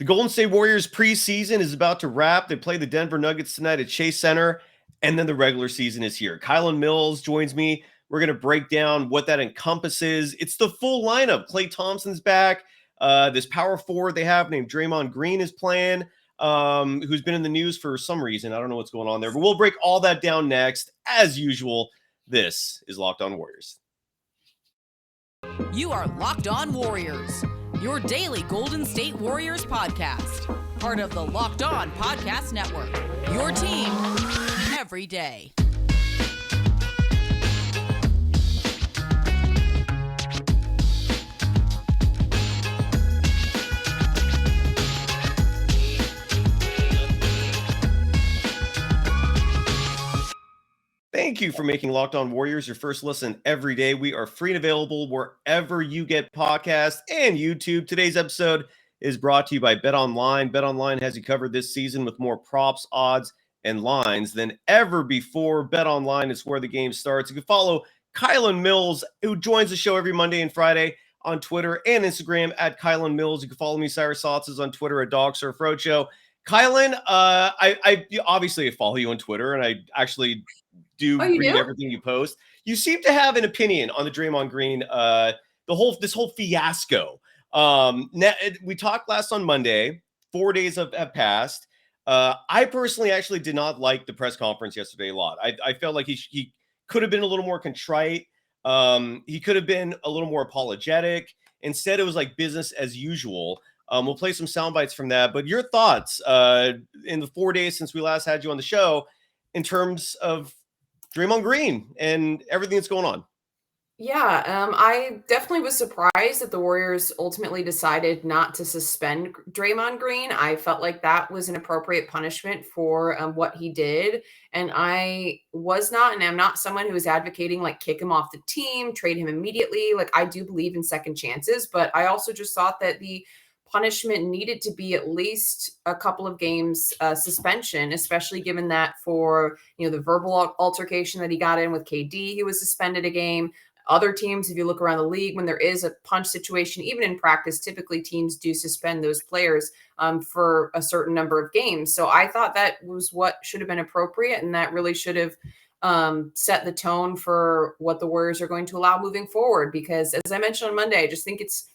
The Golden State Warriors preseason is about to wrap. They play the Denver Nuggets tonight at Chase Center, and then the regular season is here. Kylen Mills joins me. We're going to break down what that encompasses. It's the full lineup. Klay Thompson's back. This power forward they have named Dramond Green is playing, who's been in the news for some reason. I don't know what's going on there, but we'll break all that down next. As usual, this is Locked On Warriors. You are Locked On Warriors, your daily Golden State Warriors podcast. Part of the Locked On Podcast Network, your team every day. Thank you for making Locked On Warriors your first listen every day. We are free and available wherever you get podcasts and YouTube. Today's episode is brought to you by BetOnline. BetOnline has you covered this season with more props, odds, and lines than ever before. BetOnline is where the game starts. You can follow Kylen Mills, who joins the show every Monday and Friday on Twitter and Instagram at Kylen Mills. You can follow me, Cyrus Saatsaz, on Twitter at DogSurfRoadshow. Kylen, I obviously follow you on Twitter, and I actually do read everything you post. You seem to have an opinion on the Dramond Green, this whole fiasco. We talked last on Monday. 4 days have passed. I personally actually did not like the press conference yesterday a lot. I felt like he could have been a little more contrite. He could have been a little more apologetic. Instead, it was like business as usual. We'll play some sound bites from that. But your thoughts in the 4 days since we last had you on the show in terms of Draymond Green and everything that's going on? Yeah, I definitely was surprised that the Warriors ultimately decided not to suspend Draymond Green. I felt like that was an appropriate punishment for what he did. And I was not, and I'm not someone who is advocating like kick him off the team, trade him immediately. Like I do believe in second chances, but I also just thought that the punishment needed to be at least a couple of games suspension, especially given that for, the verbal altercation that he got in with KD, he was suspended a game. Other teams, if you look around the league, when there is a punch situation, even in practice, typically teams do suspend those players for a certain number of games. So I thought that was what should have been appropriate, and that really should have set the tone for what the Warriors are going to allow moving forward. Because as I mentioned on Monday, I just think it's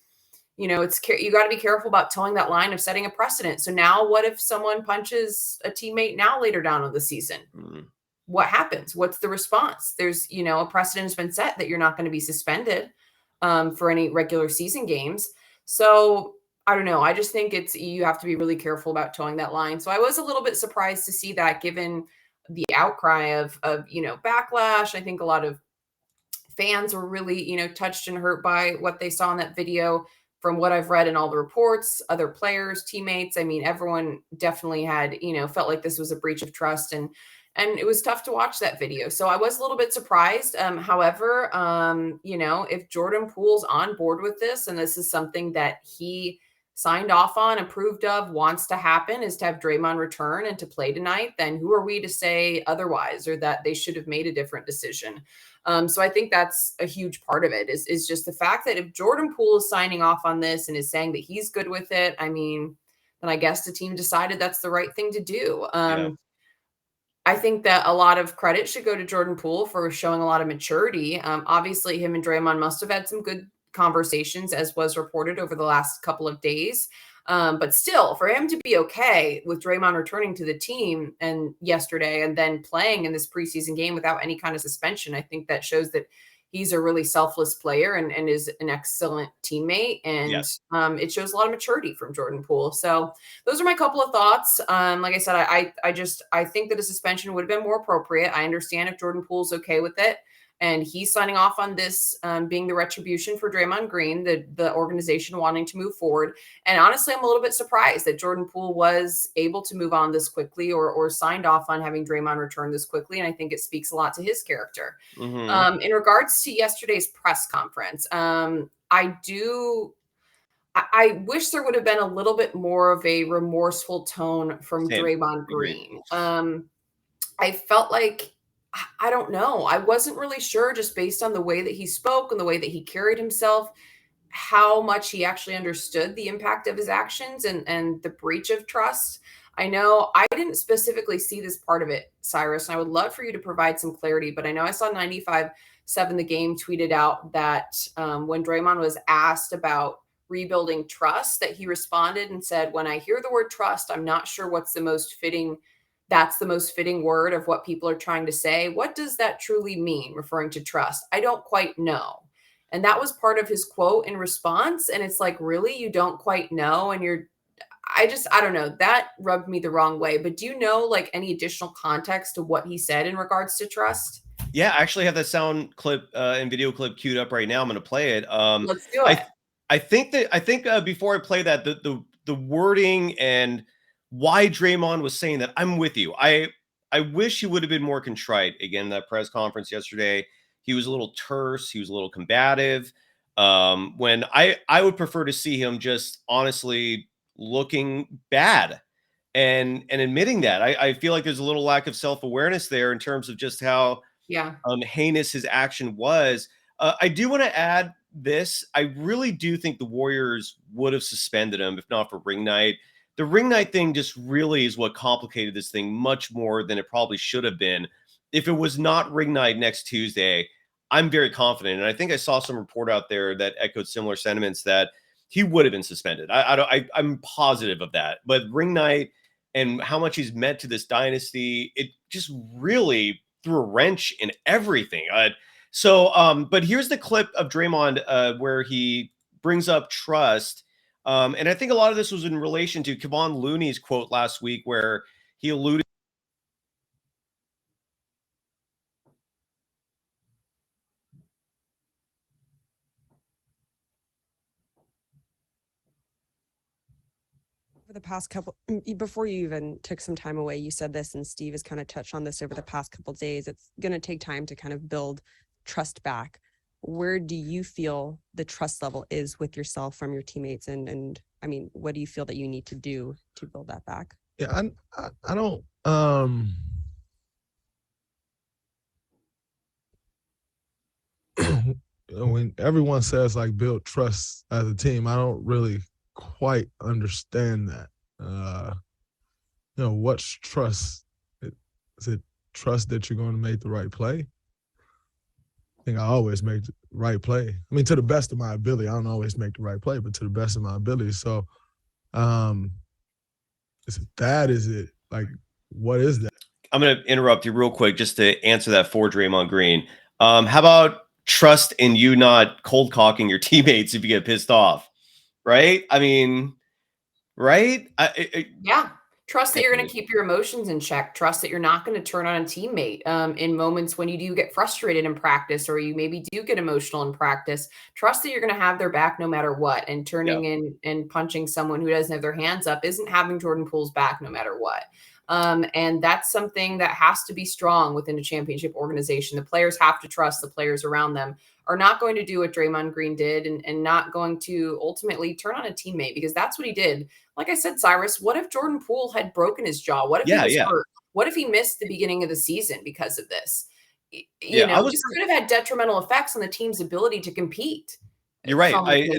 you got to be careful about towing that line of setting a precedent. So now what if someone punches a teammate now later down in the season? What happens? What's the response? There's, a precedent has been set that you're not going to be suspended for any regular season games. So I don't know. I just think you have to be really careful about towing that line. So I was a little bit surprised to see that given the outcry of backlash. I think a lot of fans were really, touched and hurt by what they saw in that video. From what I've read in all the reports, other players, teammates, I mean, everyone definitely had, felt like this was a breach of trust, and it was tough to watch that video. So I was a little bit surprised. However, if Jordan Poole's on board with this, and this is something that he signed off on, approved of, wants to happen, is to have Draymond return and to play tonight, then who are we to say otherwise, or that they should have made a different decision? So I think that's a huge part of it is just the fact that if Jordan Poole is signing off on this and is saying that he's good with it, I mean, then I guess the team decided that's the right thing to do. I think that a lot of credit should go to Jordan Poole for showing a lot of maturity. Obviously, him and Draymond must have had some good conversations, as was reported over the last couple of days. But still, for him to be okay with Draymond returning to the team and yesterday and then playing in this preseason game without any kind of suspension, I think that shows that he's a really selfless player and is an excellent teammate. And Yes. It shows a lot of maturity from Jordan Poole. So those are my couple of thoughts. Like I said, I think that a suspension would have been more appropriate. I understand if Jordan Poole's okay with it, and he's signing off on this being the retribution for Draymond Green, the organization wanting to move forward. And honestly, I'm a little bit surprised that Jordan Poole was able to move on this quickly or signed off on having Draymond return this quickly. And I think it speaks a lot to his character. Mm-hmm. In regards to yesterday's press conference, I wish there would have been a little bit more of a remorseful tone from Draymond Green. I felt like, I don't know. I wasn't really sure, just based on the way that he spoke and the way that he carried himself. how much he actually understood the impact of his actions and the breach of trust. I know I didn't specifically see this part of it, Cyrus, and I would love for you to provide some clarity, but I know I saw 95.7 The Game tweeted out that when Draymond was asked about rebuilding trust, that he responded and said, when I hear the word trust, I'm not sure what's the most fitting. That's the most fitting word of what people are trying to say. What does that truly mean, referring to trust? I don't quite know. And that was part of his quote in response. And it's like, really, you don't quite know? And I don't know. That rubbed me the wrong way. But do you know like any additional context to what he said in regards to trust? Yeah, I actually have that sound clip and video clip queued up right now. I'm going to play it. Let's do it. I think before I play that, the wording and why Draymond was saying that, I'm with you. I wish he would have been more contrite. Again, in that press conference yesterday, he was a little terse. He was a little combative. When I would prefer to see him just honestly looking bad and admitting that. I feel like there's a little lack of self-awareness there in terms of just how heinous his action was. I do want to add this. I really do think the Warriors would have suspended him if not for ring night. The ring night thing just really is what complicated this thing much more than it probably should have been. If it was not ring night next Tuesday, I'm very confident, and I think I saw some report out there that echoed similar sentiments that he would have been suspended. I'm positive of that. But ring night and how much he's meant to this dynasty, it just really threw a wrench in everything. But here's the clip of Draymond where he brings up trust. And I think a lot of this was in relation to Kevon Looney's quote last week where he alluded. Over the past couple, before you even took some time away, you said this, and Steve has kind of touched on this over the past couple of days. It's going to take time to kind of build trust back. Where do you feel the trust level is with yourself from your teammates? And I mean, what do you feel that you need to do to build that back? Yeah, I don't, when everyone says like build trust as a team, I don't really quite understand that. What's trust? Is it trust that you're going to make the right play? I think I always make the right play. I mean, to the best of my ability. I don't always make the right play, but to the best of my ability. So, is it that? Is it like, what is that? I'm going to interrupt you real quick just to answer that for Draymond Green. How about trust in you not cold cocking your teammates if you get pissed off? Right? I mean, right? Yeah. Trust that you're going to keep your emotions in check. Trust that you're not going to turn on a teammate in moments when you do get frustrated in practice or you maybe do get emotional in practice. Trust that you're going to have their back no matter what. And turning in and punching someone who doesn't have their hands up isn't having Jordan Poole's back no matter what. And that's something that has to be strong within a championship organization. The players have to trust the players around them are not going to do what Draymond Green did and not going to ultimately turn on a teammate because that's what he did. Like I said, Cyrus, what if Jordan Poole had broken his jaw? What if he was hurt? What if he missed the beginning of the season because of this? Just could have had detrimental effects on the team's ability to compete. You're right.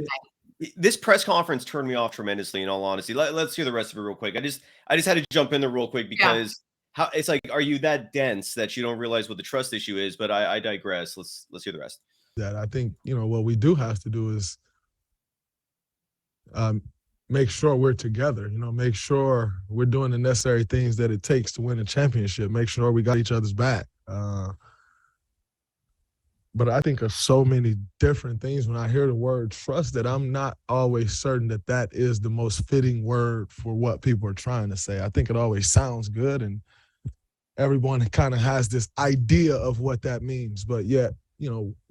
This press conference turned me off tremendously, in all honesty. Let's hear the rest of it real quick. I just had to jump in there real quick because how it's like, are you that dense that you don't realize what the trust issue is? But I digress. Let's hear the rest. That I think, what we do have to do is make sure we're together, make sure we're doing the necessary things that it takes to win a championship, make sure we got each other's back. But I think of so many different things when I hear the word trust that I'm not always certain that that is the most fitting word for what people are trying to say. I think it always sounds good and everyone kind of has this idea of what that means, but yet,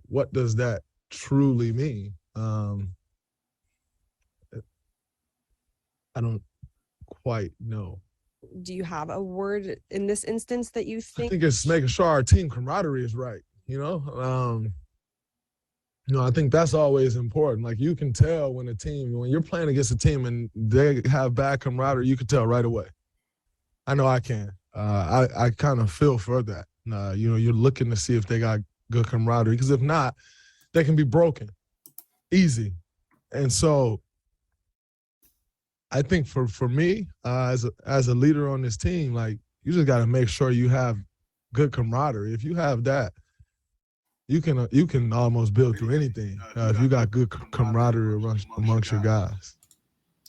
what does that truly mean? I don't quite know. Do you have a word in this instance that you think? I think it's making sure our team camaraderie is right. I think that's always important. Like you can tell when you're playing against a team and they have bad camaraderie, you can tell right away. I know I can. I kind of feel for that. You're looking to see if they got good camaraderie because if not, they can be broken easy. And so I think for me, as a leader on this team, like, you just got to make sure you have good camaraderie. If you have that, you can almost build through anything if you got good camaraderie amongst your guys.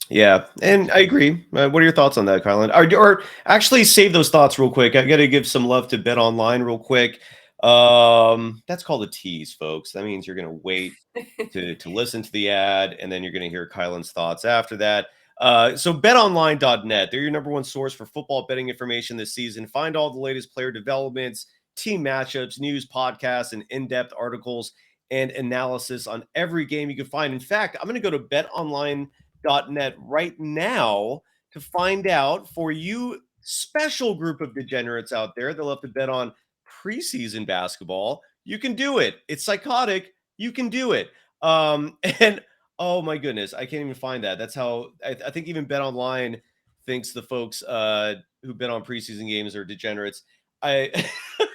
Yeah, and I agree. What are your thoughts on that, Kylen? Or actually, save those thoughts real quick. I got to give some love to BetOnline real quick. That's called a tease, folks. That means you're going to wait to listen to the ad, and then you're going to hear Kylen's thoughts after that. So betonline.net, they're your number one source for football betting information this season. Find all the latest player developments, team matchups, news, podcasts, and in-depth articles and analysis on every game you can find. In fact, I'm going to go to betonline.net right now to find out for you special group of degenerates out there that love to bet on preseason basketball. You can do it. It's psychotic. You can do it. And oh my goodness, I can't even find that. That's how I think even BetOnline thinks the folks who bet on preseason games are degenerates. I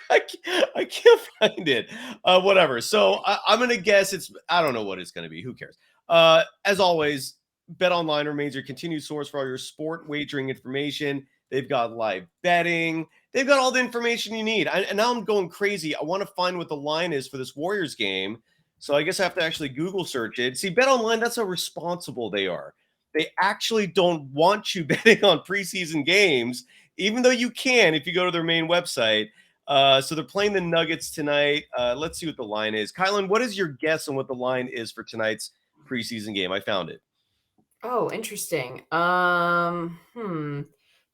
I can't find it. Whatever. So I'm gonna guess I don't know what it's gonna be. Who cares? As always, BetOnline remains your continued source for all your sport wagering information. They've got live betting. They've got all the information you need. And now I'm going crazy. I want to find what the line is for this Warriors game. So I guess I have to actually Google search it. See, BetOnline, that's how responsible they are. They actually don't want you betting on preseason games, even though you can if you go to their main website. So they're playing the Nuggets tonight. Let's see what the line is. Kylen, what is your guess on what the line is for tonight's preseason game? I found it. Oh, interesting.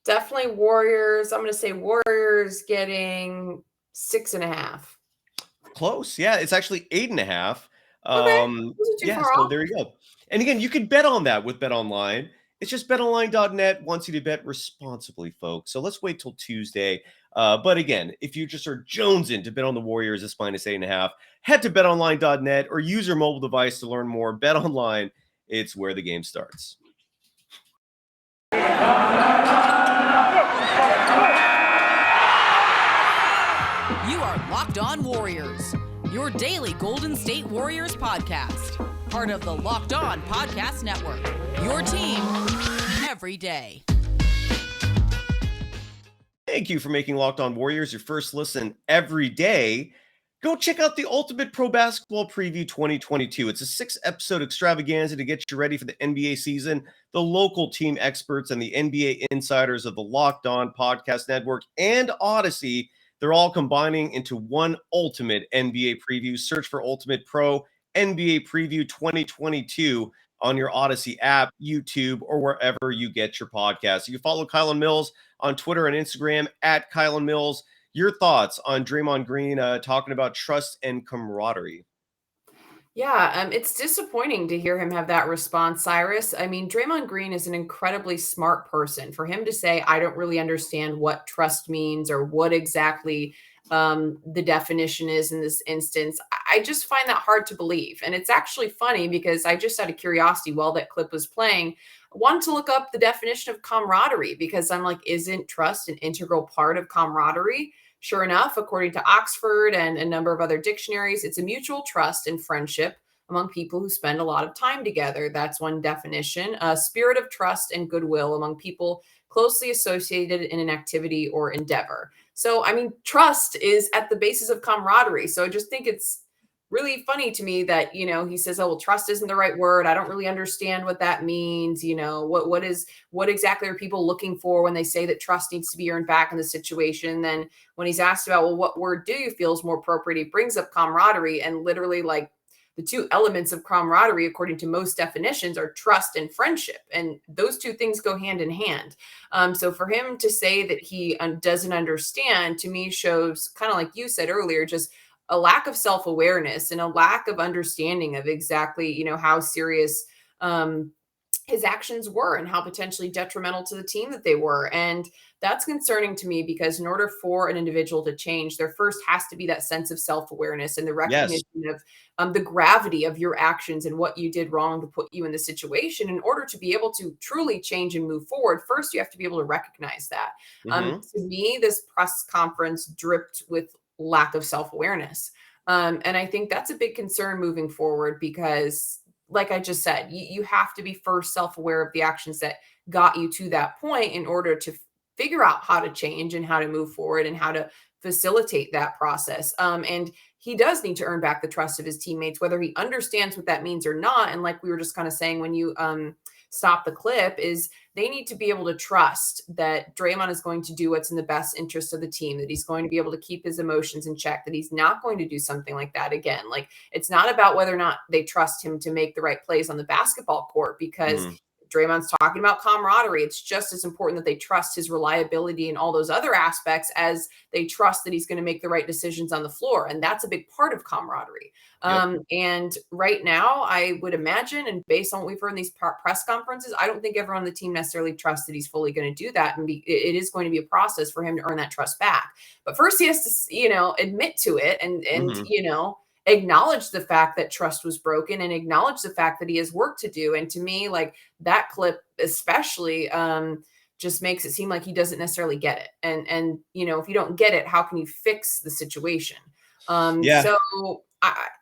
Definitely Warriors. I'm going to say Warriors getting 6.5. Close. Yeah, it's actually 8.5. Okay. Wasn't too Yeah, far so off. there you go. And again, you can bet on that with BetOnline. It's just betonline.net wants you to bet responsibly, folks. So let's wait till Tuesday. But again, if you just are jonesing to bet on the Warriors, it's -8.5. Head to betonline.net or use your mobile device to learn more. BetOnline, it's where the game starts. You are Locked On Warriors, your daily Golden State Warriors podcast. Part of the Locked On Podcast Network, your team every day. Thank you for making Locked On Warriors your first listen every day. Go check out the Ultimate Pro Basketball Preview 2022. It's a 6-episode extravaganza to get you ready for the NBA season. The local team experts and the NBA insiders of the Locked On Podcast Network and Odyssey, they're all combining into one ultimate NBA preview. Search for Ultimate Pro NBA Preview 2022 on your Odyssey app, YouTube, or wherever you get your podcasts. You can follow Kylen Mills on Twitter and Instagram at Kylen Mills. Your thoughts on Dramond Green talking about trust and camaraderie? Yeah, it's disappointing to hear him have that response, Cyrus. I mean, Draymond Green is an incredibly smart person. For him to say, I don't really understand what trust means or what exactly the definition is in this instance, I just find that hard to believe. And it's actually funny because I just out of curiosity, while that clip was playing, I wanted to look up the definition of camaraderie because I'm like, isn't trust an integral part of camaraderie? Sure enough, according to Oxford and a number of other dictionaries, it's a mutual trust and friendship among people who spend a lot of time together. That's one definition. A spirit of trust and goodwill among people closely associated in an activity or endeavor. So, I mean, trust is at the basis of camaraderie. So I just think it's really funny to me that, he says, oh, well, trust isn't the right word. I don't really understand what that means. What exactly are people looking for when they say that trust needs to be earned back in the situation? Then when he's asked about, well, what word do you feel is more appropriate? He brings up camaraderie, and literally like the two elements of camaraderie, according to most definitions, are trust and friendship. And those two things go hand in hand. So for him to say that he doesn't understand, to me shows, kind of like you said earlier, just a lack of self-awareness and a lack of understanding of exactly, how serious his actions were and how potentially detrimental to the team that they were. And that's concerning to me because in order for an individual to change, there first has to be that sense of self-awareness and the recognition of the gravity of your actions and what you did wrong to put you in the situation. In order to be able to truly change and move forward, first you have to be able to recognize that. To me, this press conference dripped with lack of self-awareness. And I think that's a big concern moving forward because like I just said, you have to be first self-aware of the actions that got you to that point in order to figure out how to change and how to move forward and how to facilitate that process. And he does need to earn back the trust of his teammates, whether he understands what that means or not. And like we were just kind of saying when you stop the clip, is they need to be able to trust that Draymond is going to do what's in the best interest of the team, that he's going to be able to keep his emotions in check, that he's not going to do something like that again. Like, it's not about whether or not they trust him to make the right plays on the basketball court, because Draymond's talking about camaraderie. It's just as important that they trust his reliability and all those other aspects as they trust that he's going to make the right decisions on the floor. And that's a big part of camaraderie. And right now, I would imagine, and based on what we've heard in these press conferences, I don't think everyone on the team necessarily trusts that he's fully going to do that. And it is going to be a process for him to earn that trust back. But first he has to, admit to it and acknowledge the fact that trust was broken and acknowledge the fact that he has work to do. And to me, like, that clip especially just makes it seem like he doesn't necessarily get it. And if you don't get it, how can you fix the situation? So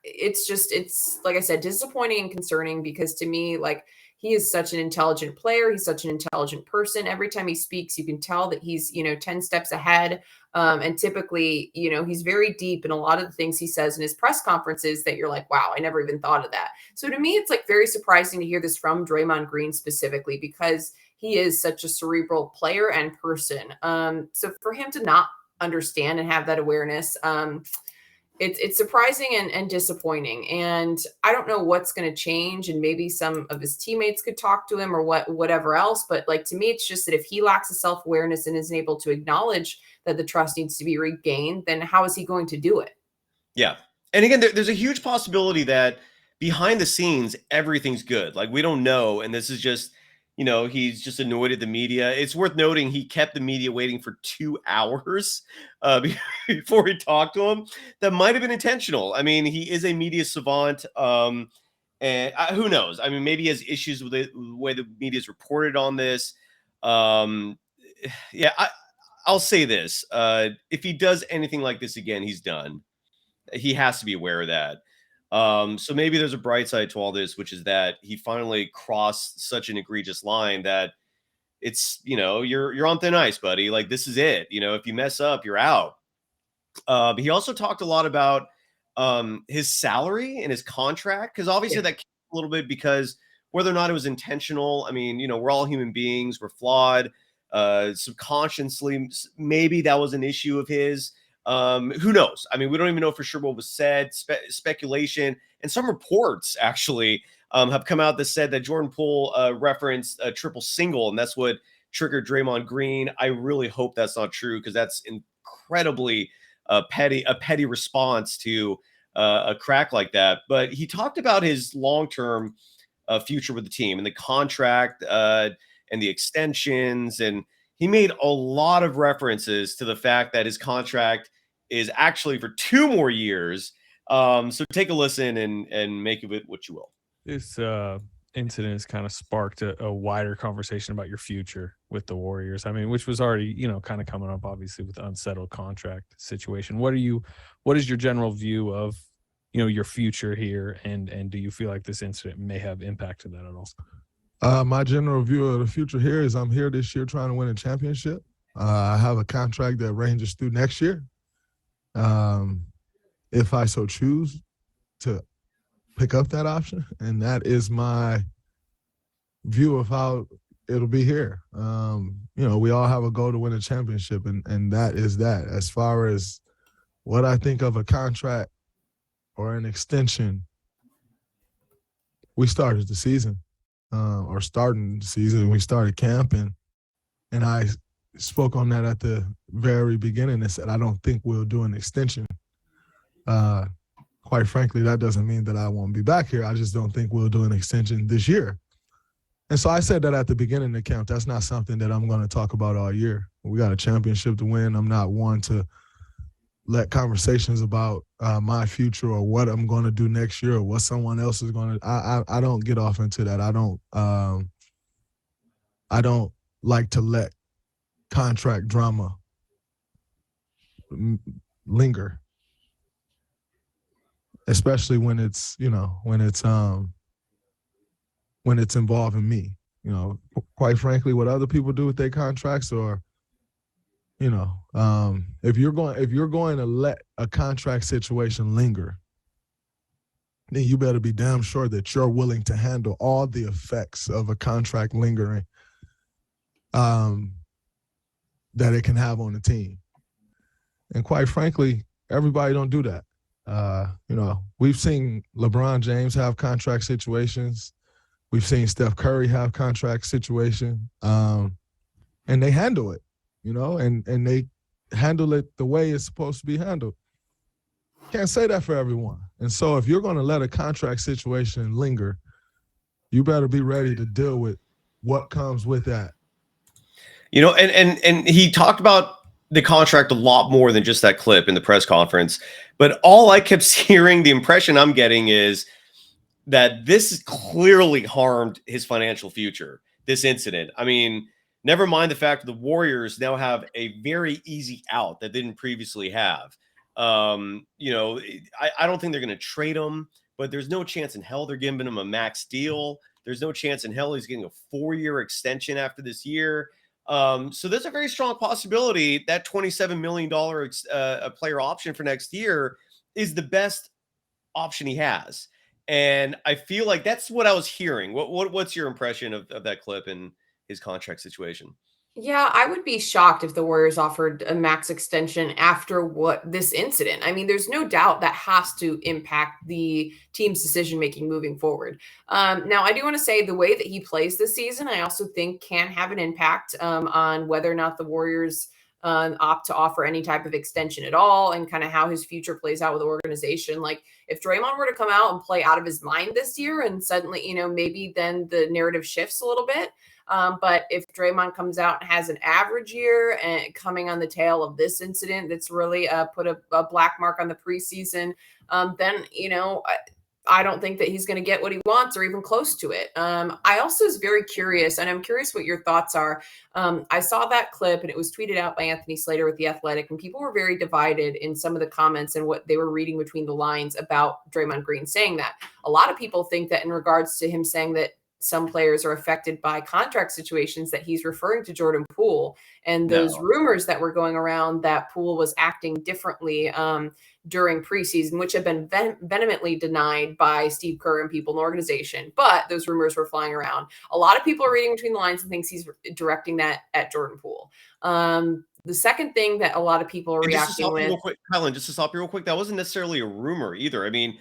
it's like I said, disappointing and concerning, because to me, like, he is such an intelligent player. He's such an intelligent person. Every time he speaks, you can tell that he's, 10 steps ahead. And typically, he's very deep in a lot of the things he says in his press conferences that you're like, wow, I never even thought of that. So to me, it's like very surprising to hear this from Draymond Green specifically, because he is such a cerebral player and person. So for him to not understand and have that awareness, it's surprising and disappointing. And I don't know what's going to change. And maybe some of his teammates could talk to him or whatever else. But like, to me, it's just that if he lacks a self-awareness and isn't able to acknowledge that the trust needs to be regained, then how is he going to do it? Yeah. And again, there's a huge possibility that behind the scenes, everything's good. Like, we don't know. And this is just, he's just annoyed at the media. It's worth noting he kept the media waiting for 2 hours before he talked to him. That might have been intentional. I mean, he is a media savant. And who knows? I mean, maybe he has issues with the way the media is reported on this. I'll say this. If he does anything like this again, he's done. He has to be aware of that. So maybe there's a bright side to all this, which is that he finally crossed such an egregious line that it's, you're on thin ice, buddy. Like, this is it. If you mess up, you're out. But he also talked a lot about his salary and his contract, because obviously that came a little bit, because whether or not it was intentional, I mean, we're all human beings, we're flawed. Subconsciously, maybe that was an issue of his. Who knows? I mean, we don't even know for sure what was said. Speculation, and some reports actually have come out that said that Jordan Poole referenced a triple single, and that's what triggered Draymond Green. I really hope that's not true, because that's incredibly petty response to a crack like that. But he talked about his long-term future with the team and the contract and the extensions, and he made a lot of references to the fact that his contract is actually for 2 more years. So take a listen and make of it what you will. This incident has kind of sparked a wider conversation about your future with the Warriors. I mean, which was already, kind of coming up, obviously, with the unsettled contract situation. What is your general view of, your future here? And do you feel like this incident may have impacted that at all? My general view of the future here is I'm here this year trying to win a championship. I have a contract that ranges through next year. If I so choose to pick up that option, and that is my view of how it'll be here. We all have a goal to win a championship, and that is that. As far as what I think of a contract or an extension, we started the season. Starting the season, we started camp, and I spoke on that at the very beginning and said I don't think we'll do an extension. Quite frankly, that doesn't mean that I won't be back here. I just don't think we'll do an extension this year. And so I said that at the beginning of camp. That's not something that I'm going to talk about all year. We got a championship to win. I'm not one to let conversations about my future or what I'm going to do next year or what someone else is going to. I don't get off into that. I don't like to let contract drama linger, especially when it's when it's involving me. You know, quite frankly, what other people do with their contracts, or, you know, if you're going to let a contract situation linger, then you better be damn sure that you're willing to handle all the effects of a contract lingering that it can have on the team. And quite frankly, everybody don't do that. You know, we've seen LeBron James have contract situations. We've seen Steph Curry have contract situation, and they handle it, you know, and they handle it the way it's supposed to be handled. Can't say that for everyone. And so if you're going to let a contract situation linger, you better be ready to deal with what comes with that. You know, and he talked about the contract a lot more than just that clip in the press conference. But all I kept hearing, the impression I'm getting is that this clearly harmed his financial future, this incident. I mean, never mind the fact that the Warriors now have a very easy out that they didn't previously have. You know, I don't think they're going to trade him, but there's no chance in hell they're giving him a max deal. There's no chance in hell he's getting a 4-year extension after this year. So there's a very strong possibility that $27 million player option for next year is the best option he has. And I feel like that's what I was hearing. What's your impression of that clip and his contract situation? Yeah, I would be shocked if the Warriors offered a max extension after what this incident. I mean, there's no doubt that has to impact the team's decision making moving forward. Now, I do want to say the way that he plays this season, I also think can have an impact on whether or not the Warriors opt to offer any type of extension at all, and kind of how his future plays out with the organization. Like if Draymond were to come out and play out of his mind this year, and suddenly, you know, maybe then the narrative shifts a little bit. But if Draymond comes out and has an average year and coming on the tail of this incident that's really put a black mark on the preseason, then, you know, I don't think that he's going to get what he wants or even close to it. I also was very curious, and I'm curious what your thoughts are. I saw that clip and it was tweeted out by Anthony Slater with The Athletic, and people were very divided in some of the comments and what they were reading between the lines about Draymond Green saying that. A lot of people think that in regards to him saying that some players are affected by contract situations, that he's referring to Jordan Poole and those rumors that were going around that Poole was acting differently during preseason, which have been vehemently denied by Steve Kerr and people in the organization. But those rumors were flying around. A lot of people are reading between the lines and thinks he's directing that at Jordan Poole. The second thing that a lot of people are reacting with, Kylen, just to stop you real quick, that wasn't necessarily a rumor either. I mean,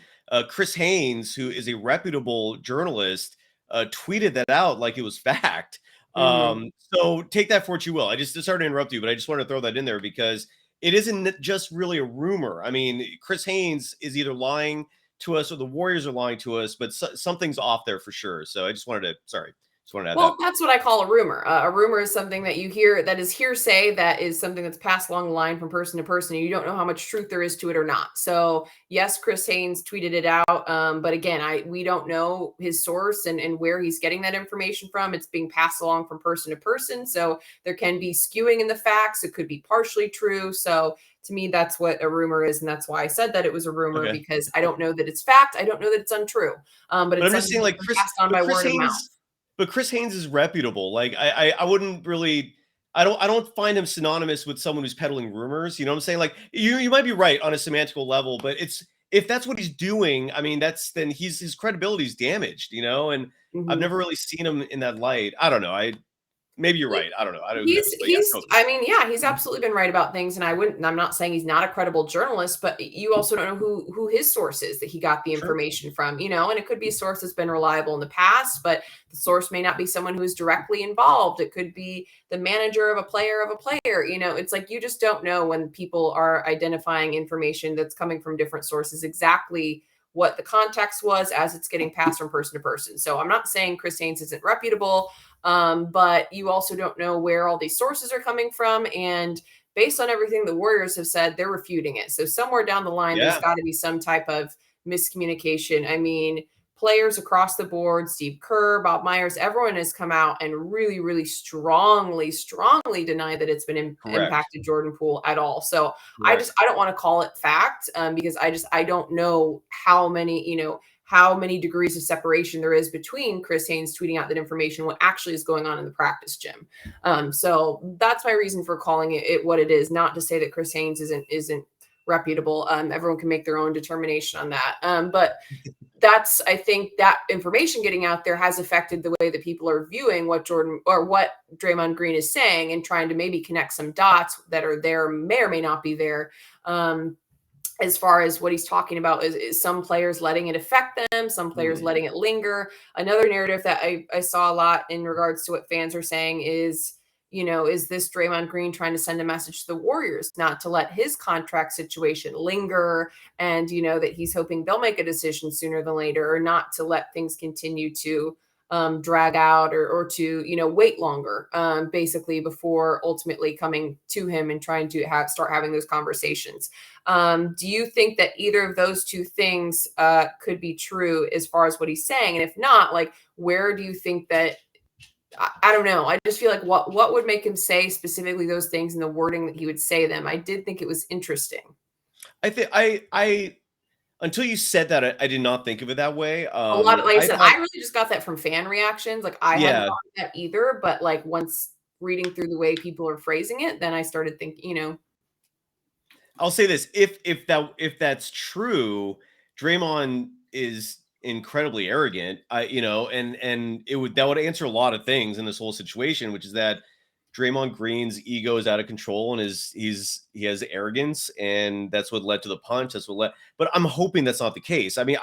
Chris Haynes, who is a reputable journalist, tweeted that out like it was fact. So take that for what you will. I just started to interrupt you, but I just wanted to throw that in there because it isn't just really a rumor. I mean, Chris Haynes is either lying to us or the Warriors are lying to us, but something's off there for sure. So I just wanted to add that. That's what I call a rumor. A rumor is something that you hear that is hearsay, that is something that's passed along the line from person to person, and you don't know how much truth there is to it or not. So yes, Chris Haynes tweeted it out. But again, we don't know his source and where he's getting that information from. It's being passed along from person to person. So there can be skewing in the facts. It could be partially true. So to me, that's what a rumor is. And that's why I said that it was a rumor, because I don't know that it's fact. I don't know that it's untrue. But it's just saying, like, passed on by word of mouth. But Chris Haynes is reputable. Like I wouldn't really, I don't find him synonymous with someone who's peddling rumors. You know what I'm saying? Like you might be right on a semantical level, but if that's what he's doing, I mean, then his credibility is damaged, you know, and I've never really seen him in that light. I don't know. Maybe you're right. I don't know. He's absolutely been right about things. And I'm not saying he's not a credible journalist, but you also don't know who his source is that he got the information from, you know, and it could be a source that's been reliable in the past, but the source may not be someone who is directly involved. It could be the manager of a player, you know, it's like, you just don't know when people are identifying information that's coming from different sources, exactly what the context was as it's getting passed from person to person. So I'm not saying Chris Haynes isn't reputable, but you also don't know where all these sources are coming from. And based on everything the Warriors have said, they're refuting it. So somewhere down the line, there's got to be some type of miscommunication. I mean, players across the board, Steve Kerr, Bob Myers, everyone has come out and really, really strongly denied that it's been impacted Jordan Poole at all. So I don't want to call it fact, because I don't know how many, you know, how many degrees of separation there is between Chris Haynes tweeting out that information and what actually is going on in the practice gym. So that's my reason for calling it what it is. Not to say that Chris Haynes isn't reputable. Everyone can make their own determination on that. But I think that information getting out there has affected the way that people are viewing what Draymond Green is saying and trying to maybe connect some dots that are there, may or may not be there. As far as what he's talking about is some players letting it affect them, some players letting it linger. Another narrative that I saw a lot in regards to what fans are saying is, is this Draymond Green trying to send a message to the Warriors not to let his contract situation linger, and, that he's hoping they'll make a decision sooner than later, or not to let things continue to drag out or to, wait longer, basically, before ultimately coming to him and trying to start having those conversations. Do you think that either of those two things could be true as far as what he's saying? And if not, like, where do you think that, I don't know. I just feel like what would make him say specifically those things and the wording that he would say them? I did think it was interesting. I think I until you said that, I did not think of it that way. A lot of, like I said, I really just got that from fan reactions. Like, I hadn't thought that either, but like once reading through the way people are phrasing it, then I started thinking, I'll say this: if that's true, Draymond is incredibly arrogant. And that would answer a lot of things in this whole situation, which is that Draymond Green's ego is out of control and he has arrogance, and that's what led to the punch. But I'm hoping that's not the case. I mean,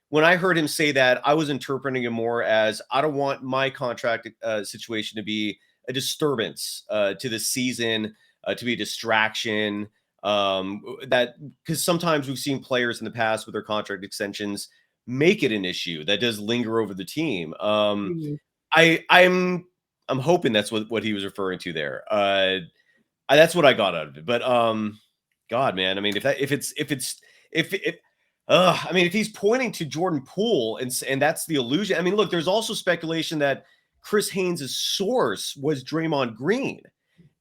when I heard him say that, I was interpreting it more as, I don't want my contract situation to be a disturbance to the season, to be a distraction. That because sometimes we've seen players in the past with their contract extensions make it an issue that does linger over the team. I'm hoping that's what he was referring to there. That's what I got out of it. But God, man, I mean, if he's pointing to Jordan Poole and that's the illusion. I mean, look, there's also speculation that Chris Haynes' source was Draymond Green.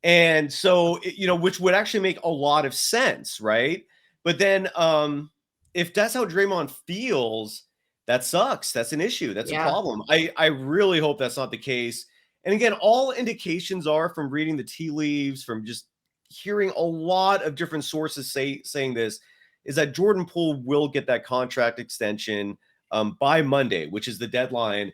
And so, which would actually make a lot of sense, right? But then if that's how Draymond feels, that sucks. That's an issue. That's a problem. I really hope that's not the case. And again, all indications are from reading the tea leaves, from just hearing a lot of different sources saying this, is that Jordan Poole will get that contract extension by Monday, which is the deadline.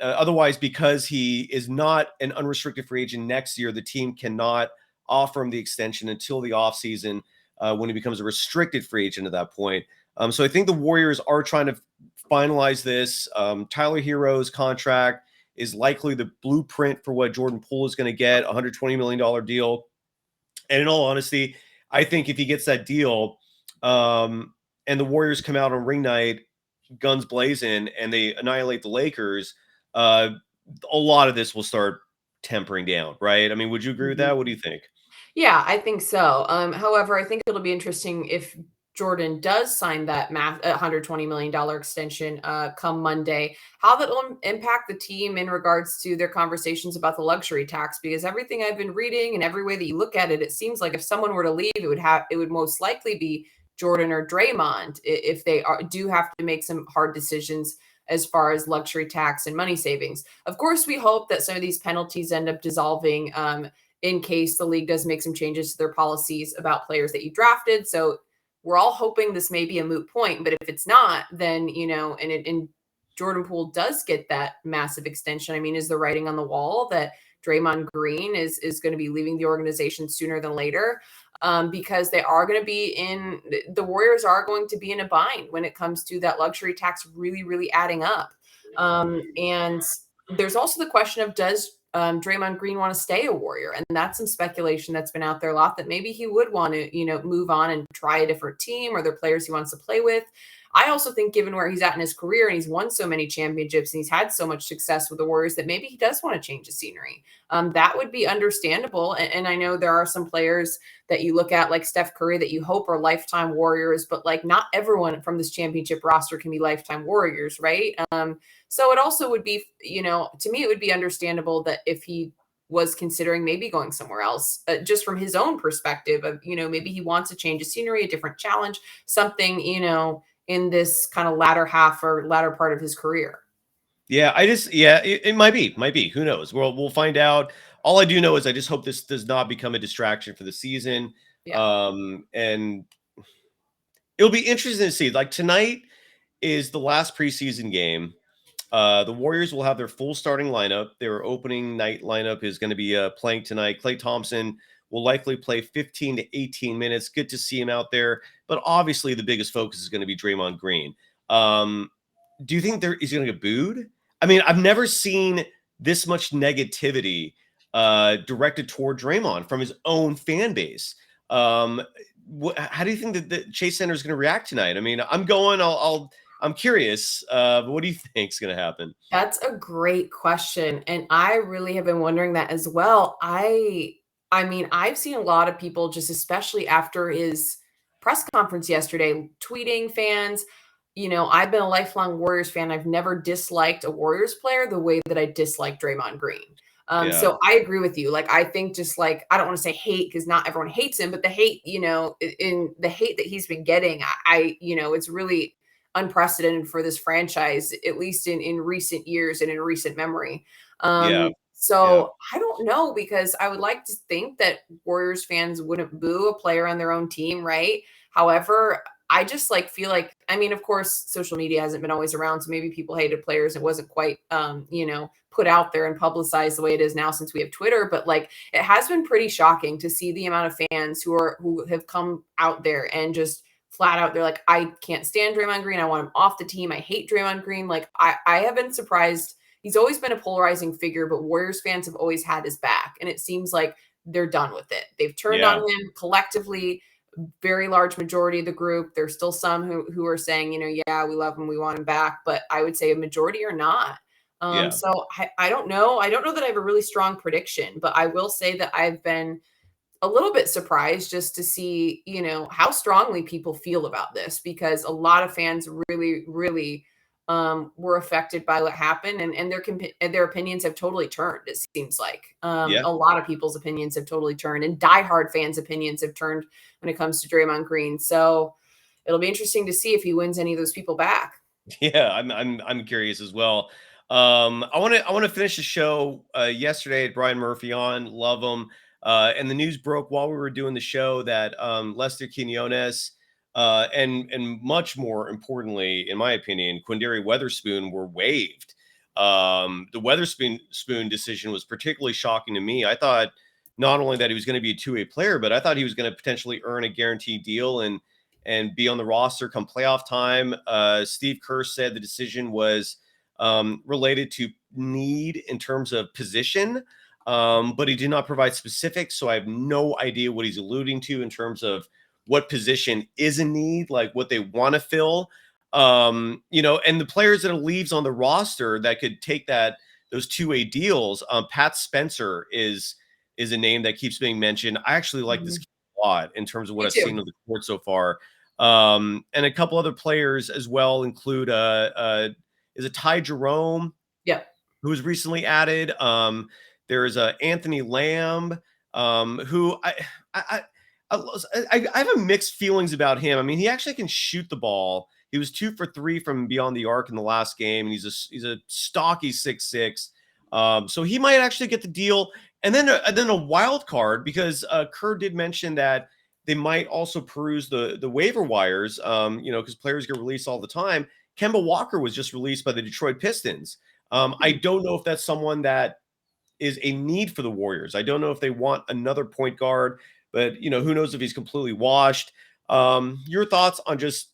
Otherwise, because he is not an unrestricted free agent next year, the team cannot offer him the extension until the offseason when he becomes a restricted free agent at that point. So I think the Warriors are trying to finalize this. Tyler Hero's contract is likely the blueprint for what Jordan Poole is going to get, $120 million deal. And in all honesty, I think if he gets that deal and the Warriors come out on ring night, guns blazing, and they annihilate the Lakers, a lot of this will start tempering down, right? I mean, would you agree with that? What do you think? Yeah, I think so. However, I think it'll be interesting if Jordan does sign that $120 million extension come Monday, how that will impact the team in regards to their conversations about the luxury tax. Because everything I've been reading and every way that you look at it, it seems like if someone were to leave, it would most likely be Jordan or Draymond if they do have to make some hard decisions as far as luxury tax and money savings. Of course, we hope that some of these penalties end up dissolving in case the league does make some changes to their policies about players that you drafted. So we're all hoping this may be a moot point, but if it's not, then, and Jordan Poole does get that massive extension. I mean, is the writing on the wall that Draymond Green is going to be leaving the organization sooner than later? Because the Warriors are going to be in a bind when it comes to that luxury tax really, really adding up. And there's also the question of, does Draymond Green want to stay a Warrior? And that's some speculation that's been out there a lot, that maybe he would want to, move on and try a different team, or the players he wants to play with. I also think, given where he's at in his career and he's won so many championships and he's had so much success with the Warriors, that maybe he does want to change the scenery. That would be understandable. And I know there are some players that you look at, like Steph Curry, that you hope are lifetime Warriors, but like not everyone from this championship roster can be lifetime Warriors, right? So it also would be, to me, it would be understandable that if he was considering maybe going somewhere else, just from his own perspective of, maybe he wants to change the scenery, a different challenge, something, in this kind of latter half or latter part of his career. Yeah, it might be. Who knows? We'll find out. All I do know is I just hope this does not become a distraction for the season. Yeah. And it'll be interesting to see. Like tonight is the last preseason game. The Warriors will have their full starting lineup. Their opening night lineup is going to be playing tonight. Klay Thompson will likely play 15 to 18 minutes. Good to see him out there. But obviously, the biggest focus is going to be Draymond Green. Do you think he's going to get booed? I mean, I've never seen this much negativity directed toward Draymond from his own fan base. How do you think that the Chase Center is going to react tonight? I mean, I'm curious. But what do you think is going to happen? That's a great question. And I really have been wondering that as well. I mean, I've seen a lot of people just especially after his press conference yesterday, tweeting fans. I've been a lifelong Warriors fan. I've never disliked a Warriors player the way that I dislike Draymond Green. So I agree with you. Like, I think just like, I don't want to say hate because not everyone hates him, but the hate, in the hate that he's been getting, it's really unprecedented for this franchise, at least in recent years and in recent memory. So I don't know, because I would like to think that Warriors fans wouldn't boo a player on their own team, right? However, I just feel like, I mean, of course, social media hasn't been always around, so maybe people hated players. It wasn't quite, put out there and publicized the way it is now since we have Twitter. But it has been pretty shocking to see the amount of fans who have come out there and just flat out, they're like, I can't stand Draymond Green. I want him off the team. I hate Draymond Green. I have been surprised. He's always been a polarizing figure, but Warriors fans have always had his back. And it seems like they're done with it. They've turned on him collectively. Very large majority of the group. There's still some who are saying, yeah, we love him, we want him back, but I would say a majority are not. So I don't know. I don't know that I have a really strong prediction, but I will say that I've been a little bit surprised just to see, how strongly people feel about this, because a lot of fans really, really were affected by what happened, and their opinions have totally turned. It seems like a lot of people's opinions have totally turned, and diehard fans' opinions have turned when it comes to Draymond Green. So it'll be interesting to see if he wins any of those people back. Yeah, I'm curious as well. I want to finish the show. Yesterday, I had Brian Murphy on, love him, and the news broke while we were doing the show that Lester Quinones. And much more importantly, in my opinion, Quinndary Weatherspoon were waived. The Weatherspoon decision was particularly shocking to me. I thought not only that he was going to be a two-way player, but I thought he was going to potentially earn a guaranteed deal and be on the roster come playoff time. Steve Kerr said the decision was related to need in terms of position, but he did not provide specifics. So I have no idea what he's alluding to in terms of what position is in need, like what they want to fill, and the players that it leaves on the roster that could take those two-way deals. Pat Spencer is a name that keeps being mentioned. I actually like this a lot in terms of what I've seen of the court so far. And a couple other players as well include is it Ty Jerome? Yeah, who was recently added. There is Anthony Lamb, who I have mixed feelings about him. I mean, he actually can shoot the ball. He was 2 for 3 from beyond the arc in the last game, and he's a stocky 6'6". So he might actually get the deal. And then a wild card, because Kerr did mention that they might also peruse the waiver wires, because players get released all the time. Kemba Walker was just released by the Detroit Pistons. I don't know if that's someone that is a need for the Warriors. I don't know if they want another point guard, but who knows if he's completely washed. Your thoughts on just,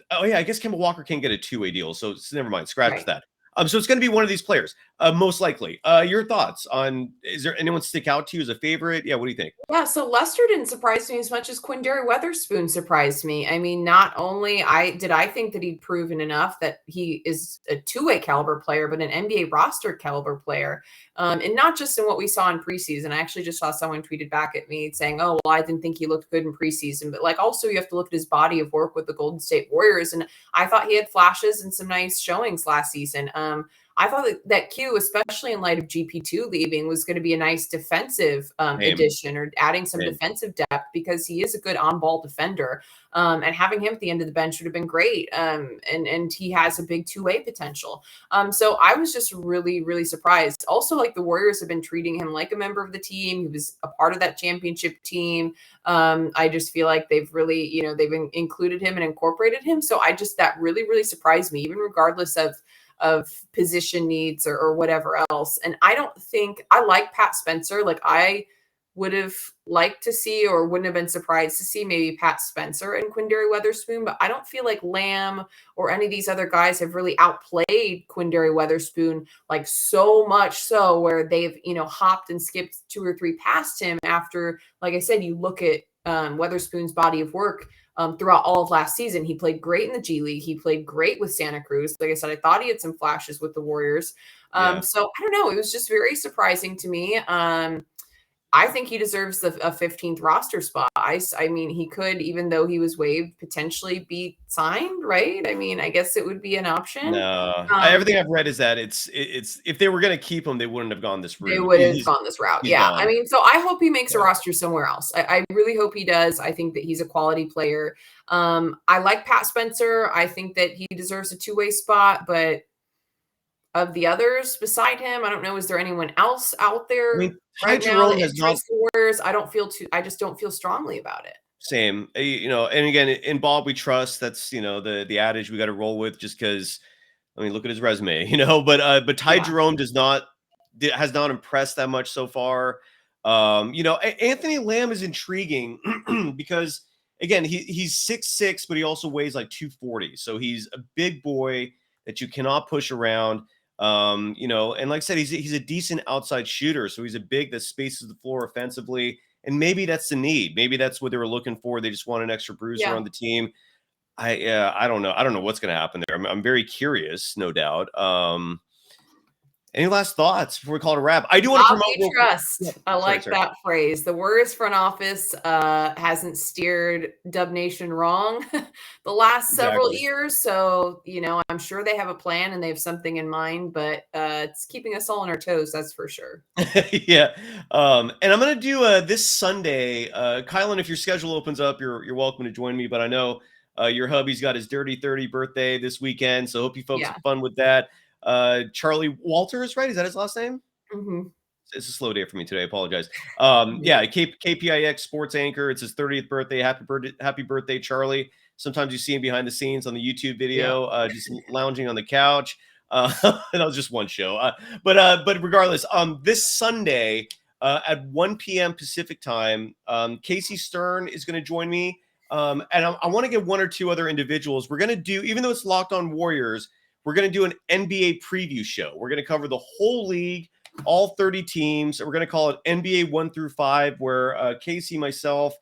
I guess Kemba Walker can't get a two-way deal, so never mind, scratch that. So it's going to be one of these players, most likely. Your thoughts on, is there anyone stick out to you as a favorite? Yeah, what do you think? Yeah, so Lester didn't surprise me as much as Quinndary Weatherspoon surprised me. I mean, not only I think that he'd proven enough that he is a two-way caliber player, but an NBA roster caliber player. And not just in what we saw in preseason. I actually just saw someone tweeted back at me saying, oh, well, I didn't think he looked good in preseason. But also you have to look at his body of work with the Golden State Warriors. And I thought he had flashes and some nice showings last season. I thought that Q, especially in light of GP2 leaving, was going to be a nice defensive addition or adding some defensive depth because he is a good on-ball defender. And having him at the end of the bench would have been great. And he has a big two-way potential. So I was just really, really surprised. Also, like the Warriors have been treating him like a member of the team. He was a part of that championship team. I just feel like they've really, they've included him and incorporated him. So that really, really surprised me, even regardless of position needs or whatever else. And I like Pat Spencer. Like I would have liked to see or wouldn't have been surprised to see maybe Pat Spencer and Quindary Weatherspoon, but I don't feel like Lamb or any of these other guys have really outplayed Quindary Weatherspoon like so much so where they've, hopped and skipped 2 or 3 past him after, like I said, you look at Weatherspoon's body of work throughout all of last season. He played great in the G League. He played great with Santa Cruz. Like I said, I thought he had some flashes with the Warriors. So I don't know. It was just very surprising to me. I think he deserves a 15th roster spot. I mean, he could, even though he was waived, potentially be signed, right? I mean, I guess it would be an option. No, everything I've read is that it's if they were going to keep him, they wouldn't have gone this route. They would have gone this route. Yeah. Gone. I mean, so I hope he makes a roster somewhere else. I really hope he does. I think that he's a quality player. I like Pat Spencer. I think that he deserves a two-way spot, but of the others beside him, I don't know. Is there anyone else out there right now that interests the Warriors? I just don't feel strongly about it. Same, and again, in Bob we trust. That's the adage we got to roll with, just because. I mean, look at his resume, But Ty Jerome has not impressed that much so far. Anthony Lamb is intriguing because again, he's 6'6", but he also weighs like 240, so he's a big boy that you cannot push around. And like I said, he's a decent outside shooter, so he's a big that spaces the floor offensively, and maybe that's the need. Maybe that's what they were looking for. They just want an extra bruiser on the team. I don't know. I don't know what's going to happen there. I'm very curious, no doubt. Any last thoughts before we call it a wrap? I do want to promote trust. I like that phrase. The Warriors front office hasn't steered DubNation wrong the last several years. So, I'm sure they have a plan and they have something in mind, but it's keeping us all on our toes. That's for sure. Yeah. And I'm going to do this Sunday, Kylen, if your schedule opens up, you're welcome to join me, but I know your hubby's got his Dirty 30 birthday this weekend. So hope you folks have fun with that. Charlie Walters, right? Is that his last name? Mm-hmm. It's a slow day for me today. I apologize. KPIX sports anchor. It's his 30th birthday. Happy birthday, Charlie. Sometimes you see him behind the scenes on the YouTube video, just lounging on the couch. That was just one show. But regardless, this Sunday at 1 p.m. Pacific time, Casey Stern is going to join me. And I want to get one or two other individuals. We're going to do, even though it's Locked On Warriors, we're going to do an NBA preview show. We're going to cover the whole league, all 30 teams. We're going to call it NBA 1 through 5, where Casey, myself,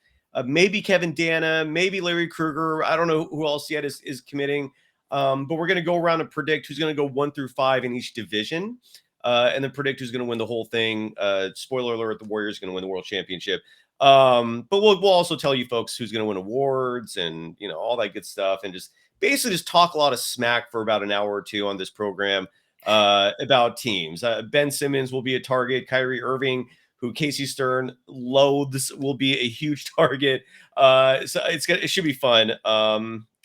maybe Kevin Dana, maybe Larry Krueger. I don't know who else yet is committing. But we're going to go around and predict who's going to go 1 through 5 in each division, and then predict who's going to win the whole thing. Spoiler alert, the Warriors are going to win the world championship. But we'll also tell you folks who's going to win awards and, all that good stuff, and just basically just talk a lot of smack for about an hour or two on this program about teams. Ben Simmons will be a target. Kyrie Irving, who Casey Stern loathes, will be a huge target. So it should be fun.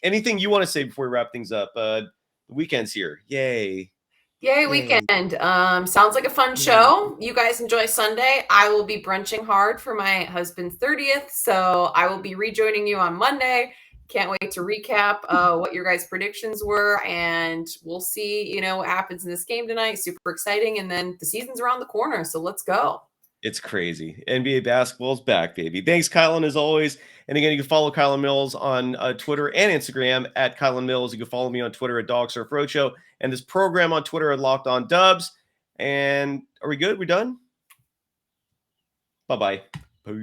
Anything you want to say before we wrap things up? The weekend's here. Yay weekend. Sounds like a fun show. You guys enjoy Sunday. I will be brunching hard for my husband's 30th, so I will be rejoining you on Monday. Can't wait to recap what your guys' predictions were, and we'll see what happens in this game tonight. Super exciting, and then the season's around the corner, so let's go. It's crazy. NBA basketball's back, baby. Thanks, Kylen, as always. And again, you can follow Kylen Mills on Twitter and Instagram at Kylen Mills. You can follow me on Twitter at Dog Surf Roadshow, and this program on Twitter at Locked On Dubs. And are we good? We done? Bye-bye. Peace.